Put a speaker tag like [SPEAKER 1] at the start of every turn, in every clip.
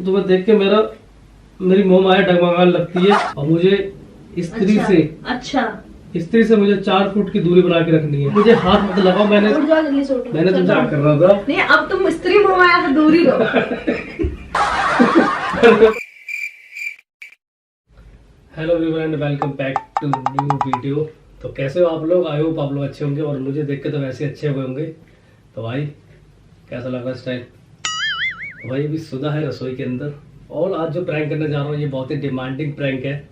[SPEAKER 1] तुम्हें देख के मेरी मोह माया डगमगाने लगती है और मुझे स्त्री से मुझे 4 फुट की दूरी बना के रखनी है। मुझे हाथ मत लगाओ, मैंने तुमसे कर रहा था।
[SPEAKER 2] नहीं, अब तुम स्त्री मोह माया से दूरी लो।
[SPEAKER 1] Hello everyone and welcome back to new video. तो कैसे हो आप लोग? आई होप आप लोग अच्छे होंगे और मुझे देख के तो वैसे अच्छे हुए होंगे। तो भाई कैसा लग रहा है स्टाइल? तो भाई अभी सुधा है रसोई के अंदर और आज जो प्रैंक करने जा रहा हूँ ये बहुत ही डिमांडिंग प्रैंक है।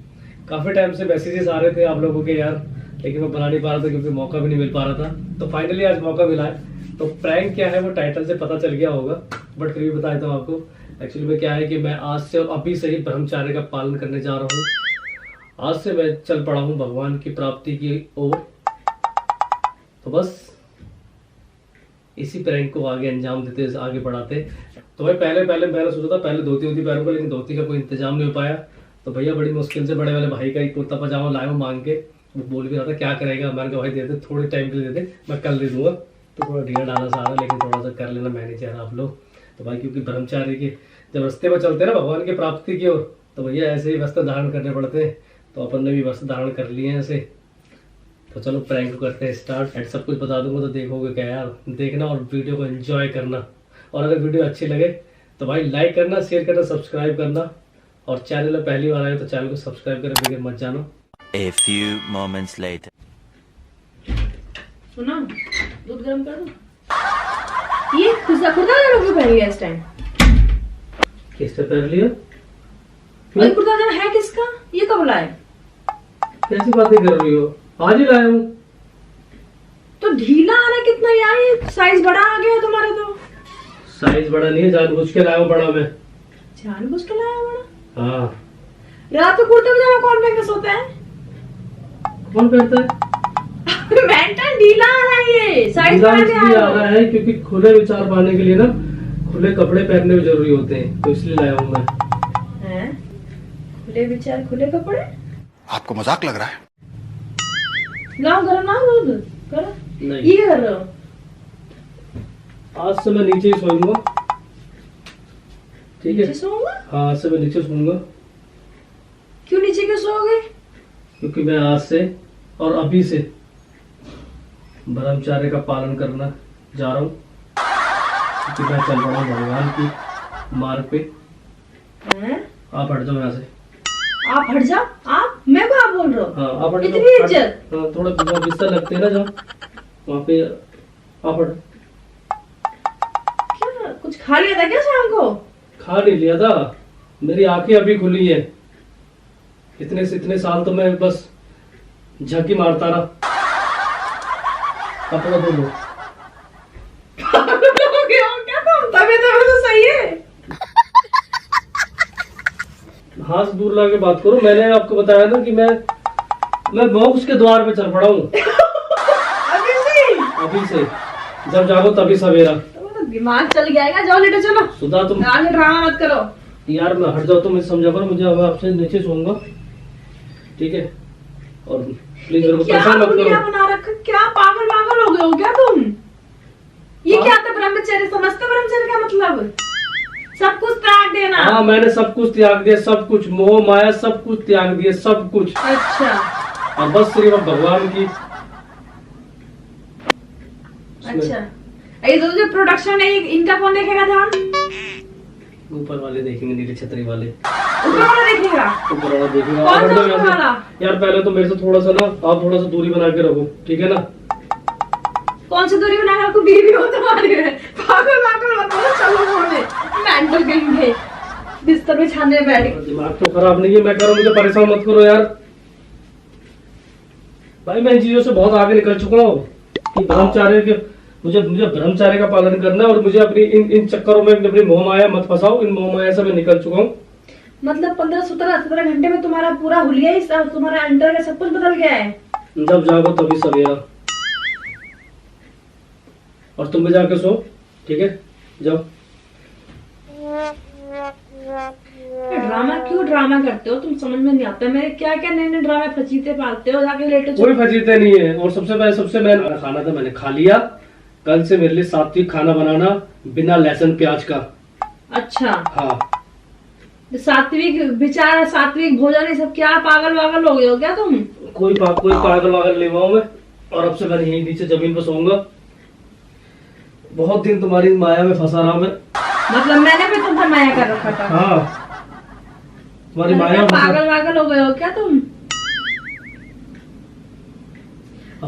[SPEAKER 1] काफ़ी टाइम से मैसेजेस आ रहे थे आप लोगों के यार, लेकिन मैं बना नहीं पा रहा था क्योंकि मौका भी नहीं मिल पा रहा था। तो फाइनली आज मौका मिला है। तो प्रैंक क्या है वो टाइटल से पता चल गया होगा, बट फिर भी बता देता हूँ आपको। एक्चुअली में क्या है कि मैं आज से और अभी से ही ब्रह्मचार्य का पालन करने जा रहा हूँ। आज से मैं चल पड़ा हूँ भगवान की प्राप्ति की ओर। तो बस इसी प्रैंक को आगे अंजाम देते, आगे बढ़ाते। तो भाई पहले मैंने सोचा था पहले धोती होती पैरों को, लेकिन धोती का कोई इंतजाम नहीं हो पाया। तो भैया बड़ी मुश्किल से बड़े वाले भाई का एक कुर्ता पजामा लाया हूँ मांग के। वो बोल भी रहा था क्या करेगा, मैंने कहा भाई दे दे, थोड़े टाइम के लिए दे दे, मैं कल दे दूंगा। तो थोड़ा ढीला डाला सारा, लेकिन थोड़ा सा कर लेना मैनेज आप लोग। तो भाई क्योंकि ब्रह्मचारी के जब रास्ते में चलते हैं ना भगवान की प्राप्ति की ओर, तो भैया ऐसे ही वस्त्र धारण करने पड़ते हैं। तो अपन ने भी वस्त्र धारण कर लिए हैं ऐसे। तो चलो प्रैंक करते हैं स्टार्ट। एंड सब कुछ बता दूंगा तो देखोगे क्या यार, देखना और वीडियो को एंजॉय करना। और अगर वीडियो अच्छी लगे तो भाई लाइक करना, शेयर करना, सब्सक्राइब करना। और चैनल में पहली बार आए तो चैनल को सब्सक्राइब करने बगैर मत जाना।
[SPEAKER 3] A few moments later.
[SPEAKER 2] सुना, दूध गर्म कर दो। ये खुदा क्यों पहन लिया इस टाइम?
[SPEAKER 1] किसने पहन लिया?
[SPEAKER 2] और कुर्ता है किसका? ये कब लाए?
[SPEAKER 1] कैसी बातें कर रही हो? आज ही लाया हूँ।
[SPEAKER 2] तो ढीला आ रहा है कितना यार, ये साइज बड़ा आ गया तुम्हारा। तो
[SPEAKER 1] साइज बड़ा नहीं है, जानबूझ के लाया हूँ बड़ा मैं।
[SPEAKER 2] जानबूझ के लाया बड़ा?
[SPEAKER 1] हाँ।
[SPEAKER 2] रात को कुर्ता पजामा कौन पहन के सोता है?
[SPEAKER 1] कौन पहनता है?
[SPEAKER 2] मेंटल ढीला आ रहा है, ये साइज बड़ा
[SPEAKER 1] आ रहा है क्योंकि खुले विचार पाने के लिए ना खुले कपड़े पहनने भी जरूरी होते हैं, तो इसलिए लाया हूँ मैं।
[SPEAKER 2] खुले विचार खुले कपड़े?
[SPEAKER 4] आपको मजाक लग रहा है?
[SPEAKER 2] लाओ गरम ना दूध करो।
[SPEAKER 1] नहीं,
[SPEAKER 2] ये क्या कर रहे हो?
[SPEAKER 1] आज से मैं नीचे ही सोऊंगा, ठीक है?
[SPEAKER 2] नीचे सोऊंगा?
[SPEAKER 1] हाँ, आज से मैं नीचे सोऊंगा।
[SPEAKER 2] क्यों नीचे क्यों सोओगे?
[SPEAKER 1] क्योंकि मैं आज से और अभी से ब्रह्मचार्य का पालन करना जा रहा हूँ। क्योंकि मैं चल रहा हूँ भगवान की मार्ग पे। आप हट जाओ यहाँ से।
[SPEAKER 2] आप हट जाओ? आप? मैं को आप बोल रहा हूँ?
[SPEAKER 1] हाँ, आप हट जाओ।
[SPEAKER 2] इतनी इज्जत?
[SPEAKER 1] हाँ, थोड़ा बिस्तर लगते हैं ना जहाँ, वहाँ पे आप हट।
[SPEAKER 2] क्या कुछ खा लिया था क्या शाम को? खा
[SPEAKER 1] नहीं लिया था, मेरी आंखें अभी खुली है। इतने साल तो मैं बस झकी मारता रहा। कपड़ा धो लो।
[SPEAKER 2] क्या तबीयत तो सही है?
[SPEAKER 1] हाथ दूर ला के बात करो। मैंने आपको बताया ना कि मैं मोक्ष के द्वार पे चल पड़ा हूँ। अभी से जब जागो तभी सवेरा।
[SPEAKER 2] तो दिमाग चल गया, जाओ लेटे चलो।
[SPEAKER 1] सुधा तुम
[SPEAKER 2] ड्रामा मत करो
[SPEAKER 1] यार। मैं हट जाओ तो मुझे समझा करो, मुझे अब आपसे नीचे सोऊंगा, ठीक है? और प्लीज मेरे को परेशान मत करो।
[SPEAKER 2] बना रखा, क्या पागल हो गए हो क्या तुम? ये क्या था ब्रह्मचर्य? समझते ब्रह्मचर्य का मतलब? सब कुछ त्याग देना।
[SPEAKER 1] हाँ, मैंने सब कुछ त्याग दिया, सब कुछ मोह माया सब कुछ त्याग दिया, सब कुछ।
[SPEAKER 2] अच्छा।
[SPEAKER 1] और बस सिर्फ भगवान की।
[SPEAKER 2] अच्छा, ये जो प्रोडक्शन है इनका कौन देखेगा? ध्यान
[SPEAKER 1] ऊपर वाले देखेंगे, नीले छतरी वाले।
[SPEAKER 2] ऊपर वाला देखेगा?
[SPEAKER 1] ऊपर वाला देखेगा।
[SPEAKER 2] कौन सा ऊपर वाला?
[SPEAKER 1] यार पहले तो मेरे से थोड़ा सा ना, आप थोड़ा सा दूरी बना के रखो, ठीक है ना?
[SPEAKER 2] कौन सी दूरी बना के रखो? बीवी हो तुम्हारी है। पागल मत बोलो, चलो सोने। मेंटल कहीं बिस्तर में छाने बैठ।
[SPEAKER 1] दिमाग तो खराब नहीं है, मैं कह रहा हूँ मुझे परेशान मत करो यार। भाई मैं इन चीजों से बहुत आगे निकल चुका हूँ कि ब्रह्मचार्य के मुझे ब्रह्मचार्य का पालन करना है और मुझे अपनी इन चक्करों में अपनी मोह माया मत फंसाओ। इन मोह माया से मैं निकल चुका हूँ।
[SPEAKER 2] मतलब 15-17 घंटे में तुम्हारा पूरा हुलिया ही, तुम्हारा अंतर का सब कुछ बदल गया है।
[SPEAKER 1] जब जागो तभी सवेरा। और तुम भी जाके सो, ठीक है? जाओ।
[SPEAKER 2] ड्रामा करते हो तुम? समझ में नहीं आता मेरे क्या नए ड्रामे फजीते पालते हो। जाके लेटो।
[SPEAKER 1] कोई फजीते नहीं है। और सबसे मैंने खाना था, मैंने खा लिया। कल से मेरे लिए सात्विक खाना बनाना बिना लहसुन प्याज का।
[SPEAKER 2] अच्छा।
[SPEAKER 1] हाँ,
[SPEAKER 2] सात्विक विचार, सात्विक भोजन, ये सब क्या पागल वागल हो गए हो क्या तुम?
[SPEAKER 1] कोई पागल वागल नहीं हुआ मैं, और अब से मैं यहीं नीचे जमीन पर सोऊंगा। बहुत दिन तुम्हारी माया में फंसा रहा मैं।
[SPEAKER 2] मतलब मैंने भी तुम पर माया कर रखा था?
[SPEAKER 1] हाँ, तुम्हारी माया में फंसा।
[SPEAKER 2] पागल वागल हो गए हो क्या तुम?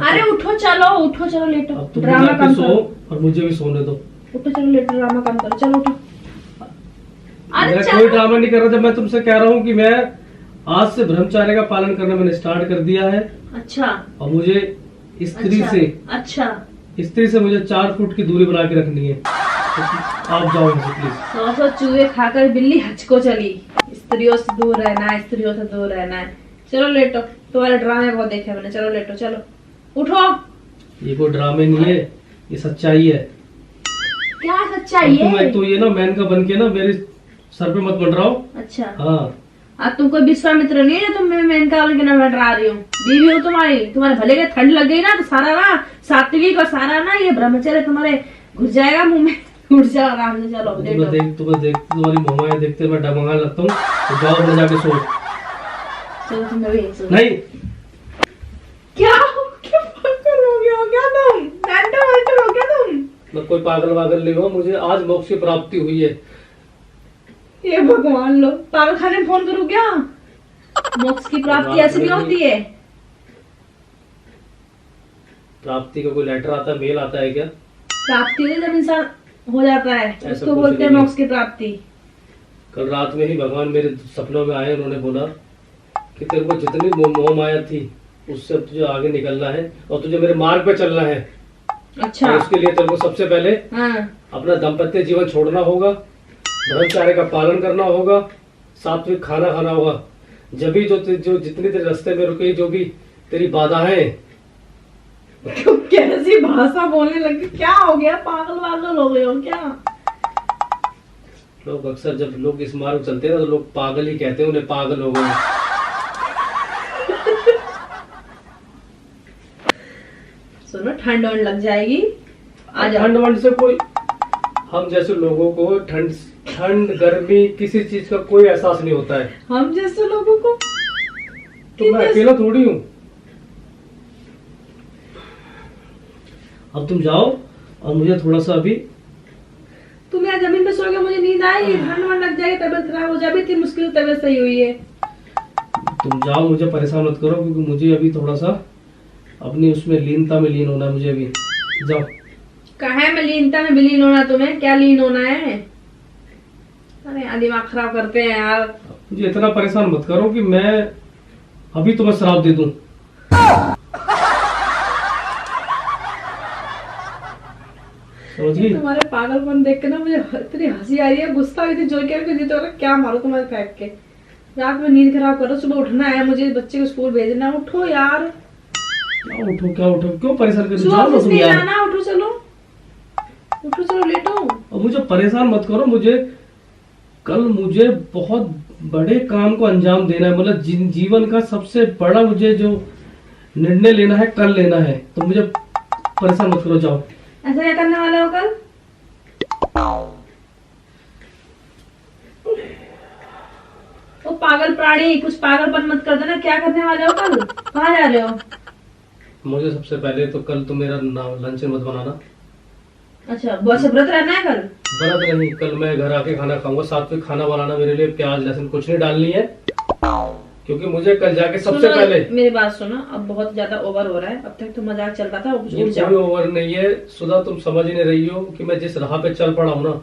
[SPEAKER 2] अरे उठो चलो लेटो,
[SPEAKER 1] अब तुम
[SPEAKER 2] ड्रामा
[SPEAKER 1] जाके
[SPEAKER 2] कम
[SPEAKER 1] सो
[SPEAKER 2] करो।
[SPEAKER 1] और मुझे भी सोने दो।
[SPEAKER 2] उठो चलो लेटो, ड्रामा कम करो, चलो उठो। अरे
[SPEAKER 1] मैं
[SPEAKER 2] चलो।
[SPEAKER 1] कोई ड्रामा नहीं कर रहा। जब मैं तुमसे कह रहा हूँ कि मैं आज से ब्रह्मचर्य का पालन करना मैंने स्टार्ट कर दिया है,
[SPEAKER 2] अच्छा
[SPEAKER 1] और मुझे स्त्री से स्त्री से मुझे 4 फुट की दूरी बना के रखनी है। तो आप जाओ मुझे प्लीज।
[SPEAKER 2] 100 चूहे खाकर बिल्ली हचको चली, स्त्रियों से दूर रहना है, स्त्रियों से दूर रहना है। चलो लेटो, तुम्हारे ड्रामे बहुत देखे मैंने। चलो लेटो, चलो उठो।
[SPEAKER 1] ये कोई ड्रामे नहीं है, ये सच्चाई है।
[SPEAKER 2] क्या सच्चाई है?
[SPEAKER 1] तो ये ना मैन का बन के ना मेरे सर पे मत मंडराओ।
[SPEAKER 2] अच्छा,
[SPEAKER 1] हाँ,
[SPEAKER 2] अब तुम कोई विश्वामित्र नहीं है जो तुम मेनका वाले के नाम डरा रही हो। बीवी हो तुम्हारी, तुम्हारे भले के ठंड लग गई ना तो सारा ना सात्विक और सारा ना ये ब्रह्मचर्य तुम्हारे घुस जाएगा मुंह में। उठ जाओ आराम से, चलो लेटो।
[SPEAKER 1] तुम्हारी मोहमाया देखते मैं डबंगा लगता हूँ। तो जाओ अपने जाके सो।
[SPEAKER 2] चलो तुम भी यहीं सो।
[SPEAKER 1] नहीं,
[SPEAKER 2] क्या पागल हो गया हो क्या तुम? मेंटल हो क्या तुम?
[SPEAKER 1] मैं कोई पागल वागल नहीं हुआ। मुझे आज मोक्ष की प्राप्ति हुई है।
[SPEAKER 2] ये भगवान, लो पागल खाने में फोन करूँ क्या? मोक्ष की प्राप्ति ऐसी नहीं होती है।
[SPEAKER 1] प्राप्ति का कोई लेटर आता है, मेल आता है क्या?
[SPEAKER 2] प्राप्ति हो जब इंसान हो जाता है
[SPEAKER 1] ऐसा
[SPEAKER 2] उसको
[SPEAKER 1] कुछ
[SPEAKER 2] बोलते हैं
[SPEAKER 1] नहीं है।
[SPEAKER 2] मोक्ष की प्राप्ति।
[SPEAKER 1] कल रात में ही भगवान मेरे सपनों में आए। उन्होंने बोला कि तेरे को जितनी मोह माया थी उससे अब तुझे आगे निकलना है और तुझे मेरे मार्ग पे चलना है।
[SPEAKER 2] अच्छा,
[SPEAKER 1] और उसके लिए तेरे को सबसे पहले
[SPEAKER 2] हाँ
[SPEAKER 1] अपना दाम्पत्य जीवन छोड़ना होगा, ब्रह्मचर्य का पालन करना होगा, सात्विक खाना खाना होगा। जब भी जो जितनी तेरे रास्ते में रुकी, जो भी तेरी बाधाएं।
[SPEAKER 2] तुम कैसी भाषा बोलने लगी? क्या हो गया? पागल वागल हो गए हो क्या?
[SPEAKER 1] लोग अक्सर जब लोग इस मार्ग चलते हैं ना तो लोग पागल ही कहते हैं, उन्हें पागल हो गए।
[SPEAKER 2] सुनो, ठंड वंड लग जाएगी, आ जाओ।
[SPEAKER 1] ठंड वंड से कोई, हम जैसे लोगों को ठंड गर्मी किसी चीज का कोई एहसास नहीं होता है।
[SPEAKER 2] हम जैसे लोगों को
[SPEAKER 1] तो मैं अकेला थोड़ी हूँ। अब तुम जाओ और मुझे थोड़ा सा अभी।
[SPEAKER 2] तुम यहाँ जमीन पे सो गए, मुझे नींद आई, ठंड वंड लग जाएगी, तबीयत खराब हो जाएगी। इतनी मुश्किल तबीयत सही हुई है।
[SPEAKER 1] तुम जाओ, मुझे परेशान मत करो, क्योंकि मुझे अभी थोड़ा सा अपनी उसमें लीनता में लीन होना है मुझे अभी। जाओ।
[SPEAKER 2] कहे में लीनता में विलीन होना? तुम्हें क्या लीन होना है? अरे यार दिमाग खराब करते हैं यार।
[SPEAKER 1] मुझे इतना परेशान मत करो कि मैं अभी तुम्हें श्राप दे दूं। समझी?
[SPEAKER 2] तुम्हारे पागलपन देख के ना मुझे इतनी हंसी आ रही है, गुस्सा भी थी, जोर के तो क्या मारो तुम्हारे फेंक के। रात में नींद खराब करो, सुबह उठना है मुझे, बच्चे को स्कूल भेजना है। उठो यार।
[SPEAKER 1] क्या उठो क्यों परेशान कर?
[SPEAKER 2] सुबह
[SPEAKER 1] जाओ ना
[SPEAKER 2] ऑफिस
[SPEAKER 1] तुम
[SPEAKER 2] नहीं
[SPEAKER 1] यार।
[SPEAKER 2] जाना, उठो चलो लेटो।
[SPEAKER 1] और मुझे परेशान मत करो। कल मुझे बहुत बड़े काम को अंजाम देना है। मतलब जीवन का सबसे बड़ा मुझे जो निर्णय लेना है कल लेना है। तो मुझे परेशान मत करो, जाओ।
[SPEAKER 2] ऐसा क्या करने वाले हो कल? ओ पागल प्राणी, कुछ पागलपन मत कर देना। क्या करने वाले हो कल? कहाँ जा रहे हो?
[SPEAKER 1] मुझे सबसे पहले तो कल तुम मेरा लंच मत बनाना।
[SPEAKER 2] अच्छा, बहुत से व्रत रहना है कल?
[SPEAKER 1] व्रत नहीं, कल मैं घर आके खाना खाऊंगा। साथ में खाना बनाना मेरे लिए प्याज लहसुन कुछ नहीं डालनी है, क्योंकि मुझे कल जाके सबसे पहले।
[SPEAKER 2] मेरी बात सुनो, अब बहुत ज्यादा ओवर हो रहा है। अब तक तो मजाक चल रहा था, अब
[SPEAKER 1] ये
[SPEAKER 2] उठ जाओ।
[SPEAKER 1] कोई ओवर नहीं है सुधा, तुम समझ ही नहीं रही हो कि मैं जिस राह पे चल पड़ा हूँ ना,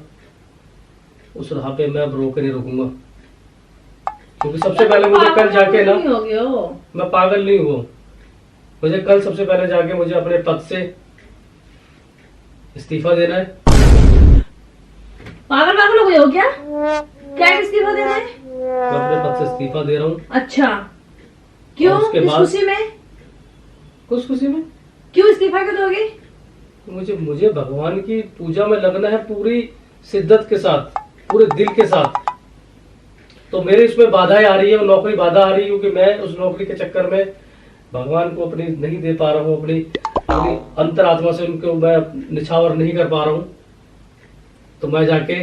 [SPEAKER 1] उस राह पे मैं अब रोक नहीं रुकूंगा। क्योंकि सबसे पहले मुझे कल जाके ना,
[SPEAKER 2] हो गए हो।
[SPEAKER 1] मैं पागल नहीं हुआ। मुझे कल सबसे पहले जाके मुझे अपने पद से इस्तीफा देना है।
[SPEAKER 2] पागल हो गए हो क्या? क्या इस्तीफा देना है?
[SPEAKER 1] मैं अपने पद से इस्तीफा दे रहा हूँ।
[SPEAKER 2] अच्छा, क्यों?
[SPEAKER 1] और उसके
[SPEAKER 2] किस
[SPEAKER 1] बाद-
[SPEAKER 2] खुशी में?
[SPEAKER 1] कुछ खुशी में।
[SPEAKER 2] क्यों इस्तीफा क्यों दोगे?
[SPEAKER 1] मुझे भगवान की पूजा में लगना है पूरी शिद्दत के साथ, पूरे दिल के साथ। तो मेरे इसमें बाधाएं आ रही है, नौकरी बाधा आ रही है, क्योंकि मैं उस नौकरी के चक्कर में भगवान को अपनी नहीं दे पा रहा हूँ। अपनी अंतरात्मा से उनको मैं निछावर नहीं कर पा रहा हूँ। तो मैं जाके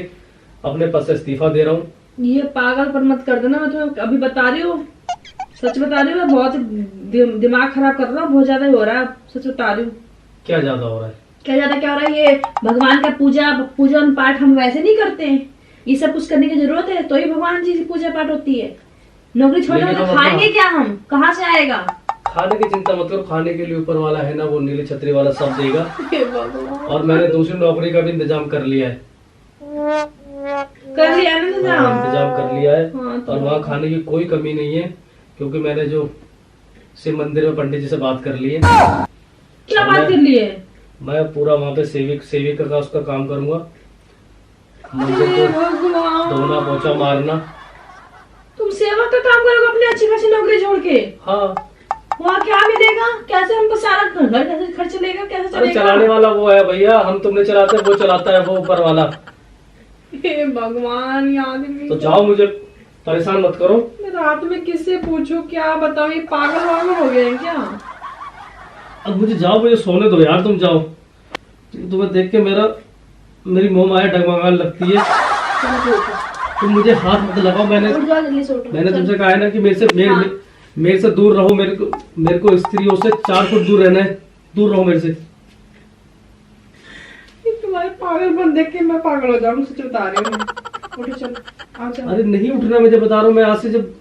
[SPEAKER 1] अपने पद से इस्तीफा दे रहा हूँ।
[SPEAKER 2] ये पागल पर मत कर देना, मैं तुम्हें अभी बता रही हूँ, सच बता रही हूँ। मैं बहुत दिमाग खराब कर रहा हूँ, बहुत ज्यादा हो रहा है, सच बता रही हूँ।
[SPEAKER 1] क्या ज्यादा हो रहा है?
[SPEAKER 2] क्या ज्यादा क्या हो रहा है? ये भगवान का पूजन पाठ हम वैसे नहीं करते हैं, ये सब कुछ करने की जरूरत है तो ही भगवान जी की पूजा पाठ होती है। नौकरी छोड़ने
[SPEAKER 1] लेकिन
[SPEAKER 2] तो
[SPEAKER 1] हम
[SPEAKER 2] खाएंगे क्या, हम कहाँ से आएगा?
[SPEAKER 1] खाने की चिंता मत करो, खाने के लिए ऊपर वाला है ना, वो नीली छतरी वाला सब देगा।
[SPEAKER 2] हे भगवान।
[SPEAKER 1] और मैंने दूसरी नौकरी का भी इंतजाम कर लिया है।
[SPEAKER 2] कर लिया ना
[SPEAKER 1] इंतजाम कर लिया है।
[SPEAKER 2] हाँ, तो
[SPEAKER 1] और वहाँ खाने की कोई कमी नहीं है, क्योंकि मैंने जो शिव मंदिर में पंडित जी से बात कर ली है।
[SPEAKER 2] क्या बात कर ली है?
[SPEAKER 1] मैं पूरा वहाँ पे सेविका का उसका काम करूंगा, मंदिर
[SPEAKER 2] हे
[SPEAKER 1] को
[SPEAKER 2] भगवान,
[SPEAKER 1] धोना पोछा मारना।
[SPEAKER 2] तुम सेवा का काम करोगे अपनी अच्छी खासी नौकरी छोड़ के?
[SPEAKER 1] हाँ,
[SPEAKER 2] वहाँ क्या मिलेगा? कैसे हमको सारा घर कैसे खर्च चलेगा, कैसे
[SPEAKER 1] अरे
[SPEAKER 2] चलेगा?
[SPEAKER 1] चलाने वाला वो है भैया, हम तुमने चलाते वो चलाता है वो ऊपर वाला।
[SPEAKER 2] हे भगवान, ये आदमी
[SPEAKER 1] तो जाओ, मुझे परेशान मत करो।
[SPEAKER 2] मैं रात में किससे पूछूं, क्या बताऊं, ये पागल वागल हो गए हैं क्या?
[SPEAKER 1] अब मुझे जाओ, मुझे सोने दो यार, तुम जाओ। तुम्हें देख के मेरी मोह माया डगमगाने लगती है। तुम मुझे हाथ मत लगाओ, मैंने तुमसे कहा है ना कि मेरे से दूर रहो। मेरे को स्त्रियों से 4 फुट दूर रहना है, दूर रहो मेरे से।
[SPEAKER 2] तुम्हारे पागलपन देख के मैं पागल हो जाऊंगी, सच बता रही हूँ। उठो चलो, आ जाओ।
[SPEAKER 1] अरे नहीं उठना, मुझे बता रहा हूँ मैं आज से जब।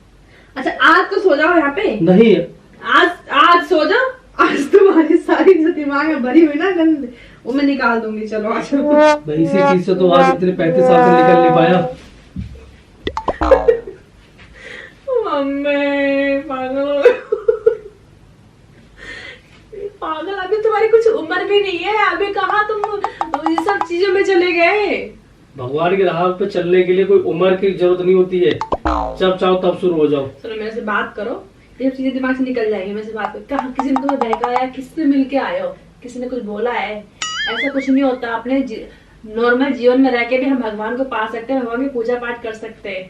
[SPEAKER 2] अच्छा आज तो सो जाओ यहाँ पे।
[SPEAKER 1] नहीं,
[SPEAKER 2] आज सो जाओ। आज तुम्हारी सारी जो दिमाग में भरी हुई ना गंद, वो मैं निकाल दूंगी। चलो आ जाओ।
[SPEAKER 1] मैं इसी चीज से तो आज इतने 35 साल से निकल नहीं पाया।
[SPEAKER 2] मम्मी पागल पागल, अभी तुम्हारी कुछ उम्र भी नहीं है, अभी कहाँ तुम ये सब चीजों में चले गए?
[SPEAKER 1] भगवान की राह पे चलने के लिए कोई उम्र की जरूरत नहीं होती है, जब चाहो तब शुरू हो जाओ।
[SPEAKER 2] चलो मेरे से बात करो, ये सब चीजें दिमाग से निकल जाएंगी। मेरे से बात करो, कहाँ किसी ने तुम्हें बहकाया, किससे मिल के आए हो, किसी ने कुछ बोला है? ऐसा कुछ नहीं होता। अपने नॉर्मल जीवन में रह के भी हम भगवान को पा सकते हैं, भगवान की पूजा पाठ कर सकते हैं।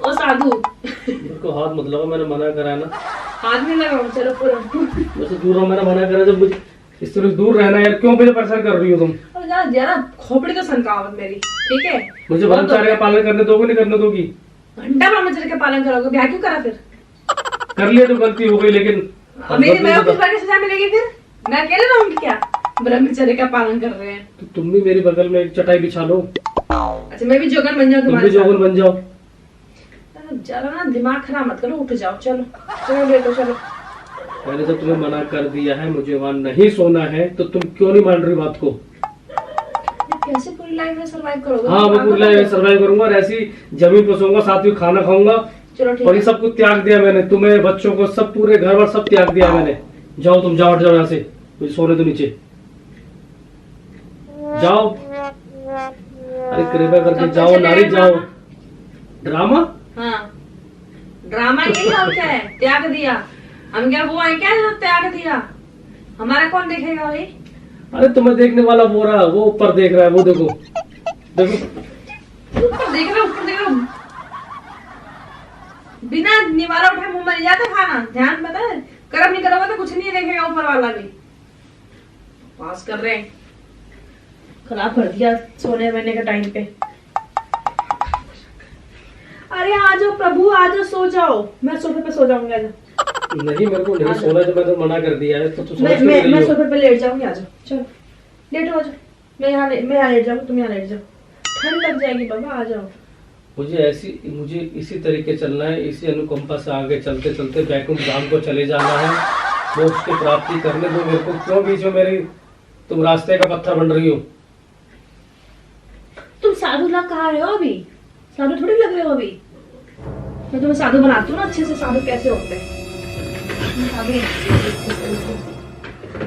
[SPEAKER 2] ओ साधु,
[SPEAKER 1] मेरे को हाथ मत लगाओ, मैंने मना करा ना।
[SPEAKER 2] हाथ नहीं लगाओ, चलो पूरा
[SPEAKER 1] मुझसे दूर रहो, मैंने मना करा। जब मुझे इस तरह दूर रहना है यार, क्यों मुझे परेशान कर रही हो तुम?
[SPEAKER 2] जरा खोपड़ी तो सनकावत मेरी, ठीक है?
[SPEAKER 1] मुझे ब्रह्मचर्य का पालन करने दोगे, नहीं करने दोगी?
[SPEAKER 2] घंटा ब्रह्मचर्य का पालन करोगे, ब्याह क्यों करा फिर?
[SPEAKER 1] कर लिया तो गलती हो गई, लेकिन
[SPEAKER 2] मेरे को किस बात की सजा मिलेगी फिर? मैं अकेले रहूंगी क्या? ब्रह्मचर्य का पालन कर रहे हैं
[SPEAKER 1] तो तुम भी मेरे बगल में एक चटाई बिछा लो।
[SPEAKER 2] अच्छा मैं भी जोगन बन जाऊँ
[SPEAKER 1] तुम
[SPEAKER 2] तुम्हारे
[SPEAKER 1] भी जोगन बन जाओ।
[SPEAKER 2] जरा ना दिमाग खराब मत करो, उठ जाओ। चलो चलो लेटो, चलो।
[SPEAKER 1] मैंने जब तुम्हें मना कर दिया है, मुझे वहाँ नहीं सोना है, तो तुम क्यों नहीं मान रही बात को?
[SPEAKER 2] कैसे पूरी लाइफ में सरवाइव करोगे?
[SPEAKER 1] हाँ, मैं पूरी लाइफ सर्वाइव करूंगा और ऐसी जमीन पर सोऊंगा, साथ में खाना खाऊंगा।
[SPEAKER 2] चलो ठीक
[SPEAKER 1] और ये
[SPEAKER 2] है।
[SPEAKER 1] सब कुछ त्याग दिया मैंने, तुम्हें, बच्चों को, सब पूरे घर वर सब त्याग दिया मैंने। जाओ तुम, जाओ, हट जाओ यहाँ से, मुझे सोने दो नीचे, जाओ। अरे कृपया करके
[SPEAKER 2] कब
[SPEAKER 1] जाओ
[SPEAKER 2] तक
[SPEAKER 1] नारी,
[SPEAKER 2] चलेगा
[SPEAKER 1] जाओ। ड्रामा?
[SPEAKER 2] हाँ ड्रामा यही और क्या है? त्याग दिया। हम क्या वो है क्या जो त्याग दिया? हमारा कौन देखेगा भाई?
[SPEAKER 1] अरे तुम्हें देखने वाला वो रहा, वो ऊपर देख रहा है, वो देखो देखो।
[SPEAKER 2] ऊपर देख रहा, ऊपर देख रहा। बिना निवारा उठाए मुंह में नहीं जाता खाना। ध्यान पता है, कर्म नहीं करोगे तो कुछ नहीं देखेगा ऊपर वाला भी। पास कर रहे हैं, खराब कर दिया सोने वेने के टाइम पे। अरे आ जाओ प्रभु, आ जाओ, सो जाओ। मैं सोफे पे सो जाऊंगी, आ जाओ।
[SPEAKER 1] नहीं, मेरे को नहीं सोना, तो मैंने मना कर दिया है, तो तुम समझ
[SPEAKER 2] मैं सोफे पे लेट जाऊंगी, आ जाओ। चलो लेटो, आ जाओ। मैं यहाँ लेट जाऊंगी, तुम यहाँ लेट जाओ। ठंड लग जाएगी बाबा, आ जाओ।
[SPEAKER 1] मुझे इसी तरीके चलना है, इसी अनुकंपा से आगे चलते चलते वैकुंठ धाम को चले जाना है। मोक्ष की प्राप्ति करने दो मेरे को, क्यों बीच में मेरी तुम रास्ते का पत्थर बन रही हो?
[SPEAKER 2] तुम साधु लग कहाँ रहे हो अभी? साधु थोड़ी लग रहे हो अभी। मैं तुम्हें साधु बनाती हूँ ना अच्छे से। साधु कैसे होते हैं?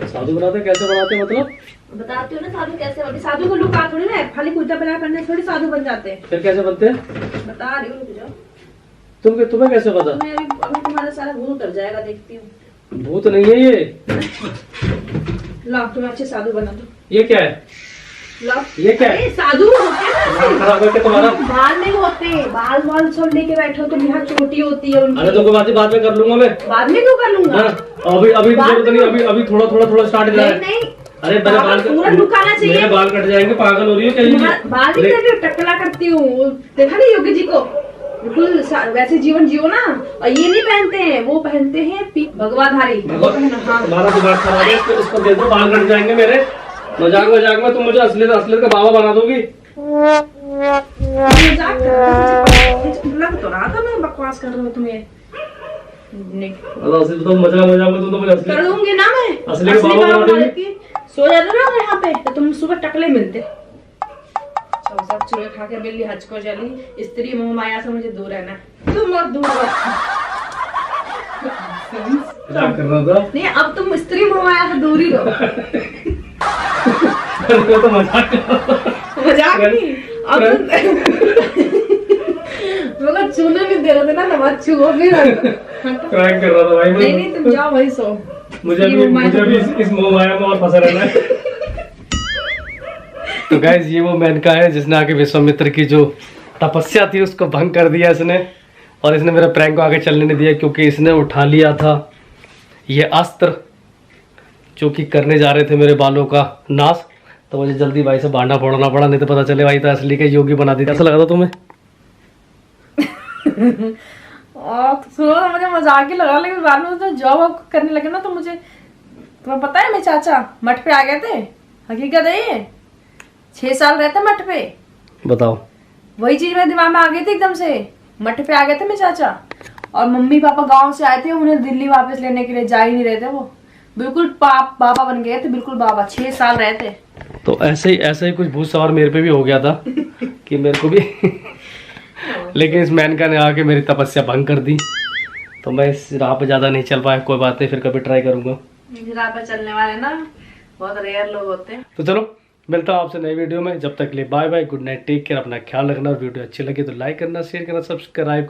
[SPEAKER 1] साधु बनाते कैसे बनाते मतलब?
[SPEAKER 2] बताती हूँ ना साधु कैसे होते। साधु को लुक थोड़ी ना, खाली कुर्ता पहना पहनने थोड़ी साधु बन जाते हैं।
[SPEAKER 1] फिर कैसे बनते हैं?
[SPEAKER 2] बता रही हूँ, रुक जाओ।
[SPEAKER 1] तुम्हें कैसे पता?
[SPEAKER 2] मैं अभी तुम्हारा सारा भूत उतर जाएगा, देखती हूँ।
[SPEAKER 1] भूत नहीं है ये।
[SPEAKER 2] ला तुम्हें अच्छे साधु बना दो।
[SPEAKER 1] ये क्या है?
[SPEAKER 2] ला
[SPEAKER 1] ये क्या है?
[SPEAKER 2] अरे साधु होते हैं ना ऐसे।
[SPEAKER 1] खराब करके तुम्हारा
[SPEAKER 2] बाल नहीं होते, बाल सब लेके बैठे हो तुम। यहाँ चोटी होती है उनकी।
[SPEAKER 1] अरे तो कोई बात नहीं, बाद में कर लूंगा मैं।
[SPEAKER 2] बाद में क्यों कर लूंगा?
[SPEAKER 1] अभी जरूरत नहीं, अभी थोड़ा स्टार्ट
[SPEAKER 2] नहीं नहीं,
[SPEAKER 1] अरे मेरे बाल
[SPEAKER 2] पूरा लुकाना चाहिए।
[SPEAKER 1] मेरे बाल कट जाएंगे, पागल हो रही हो क्या?
[SPEAKER 2] बाल भी करती हूँ, टकला करती हूँ। देखा नहीं योगी जी को? बिल्कुल वैसे जीवन जियो ना। और ये नहीं पहनते हैं, वो पहनते हैं भगवाधारी। वो पहना, हाँ।
[SPEAKER 1] तुम्हारा दिमाग खराब है, इसको दे दो, बाल कट जाएंगे मेरे। मजाक मजाक में तुम मुझे असलियत का बाबा बना दोगी।
[SPEAKER 2] मजाक कर रहा था, लग तो रहा था मैं बकवास कर रहा हूँ तुम्हें। नहीं
[SPEAKER 1] तो मजाक मजाक में तुम तो मुझे
[SPEAKER 2] कर दूंगी ना मैं,
[SPEAKER 1] असली का बाबा बना दोगी।
[SPEAKER 2] सो जाते ना यहाँ पे तो तुम सुबह टकले मिलते। सब चूहे खा के बिल्ली हज को चली, स्त्री मोह माया से मुझे दूर रहना। तुम और दूर
[SPEAKER 1] मजाक कर रहा था।
[SPEAKER 2] नहीं, अब तुम स्त्री मोह माया से दूर ही रहो।
[SPEAKER 1] तो मजाक
[SPEAKER 2] नहीं, अब मतलब छूने भी दे रहे थे ना, मत छुओ भी।
[SPEAKER 1] प्रैंक कर रहा था भाई।
[SPEAKER 2] नहीं तुम जाओ वही सो।
[SPEAKER 1] मुझे भी इस मोह माया में और फंसा रहना है। तो गाइस ये वो मेनका है जिसने आके विश्वामित्र की जो तपस्या थी उसको भंग कर दिया इसने, और इसने मेरे प्रैंक को आगे चलने नहीं दिया, क्योंकि इसने उठा लिया था ये अस्त्र जो कि करने जा रहे थे मेरे बालों का नाश। तो मुझे जल्दी भाई से भांडा फोड़ना पड़ा, नहीं तो पता चले भाई तो असली के योगी बना दी। कैसा लगा था तुम्हें?
[SPEAKER 2] सुनो ना, मुझे मजाक ही लगा, लेकिन बाद में तो जॉब करने लगे ना तो मुझे, तुम्हें पता है मेरे चाचा मठ पे आ गए थे। हकीकत है ये, 6 साल रहते मठ पे।
[SPEAKER 1] बताओ।
[SPEAKER 2] वही चीज मेरे दिमाग में आ गई थी एकदम से। मठ पे आ गए थे मेरे चाचा, और मम्मी पापा गांव से आए थे उन्हें दिल्ली वापस लेने के लिए, जा ही नहीं रहे थे वो। बिल्कुल बाबा बन गए थे, बिल्कुल बाबा। 6 साल रहे थे।
[SPEAKER 1] तो ऐसे ही कुछ भूत सवार मेरे पे भी हो गया था कि मेरे को भी लेकिन इस मेनका ने आके मेरी तपस्या भंग कर दी, तो मैं इस राह पे ज्यादा नहीं चल पाया। कोई बात नहीं, फिर कभी ट्राई करूंगा।
[SPEAKER 2] इस राह पे चलने वाले ना बहुत रेयर लोग होते हैं।
[SPEAKER 1] तो चलो मिलता हूँ आपसे नई वीडियो में, जब तक के लिए bye bye, good night, take care, अपना ख्याल रखना। और वीडियो अच्छी लगी तो लाइक करना, शेयर करना, सब्सक्राइब करना।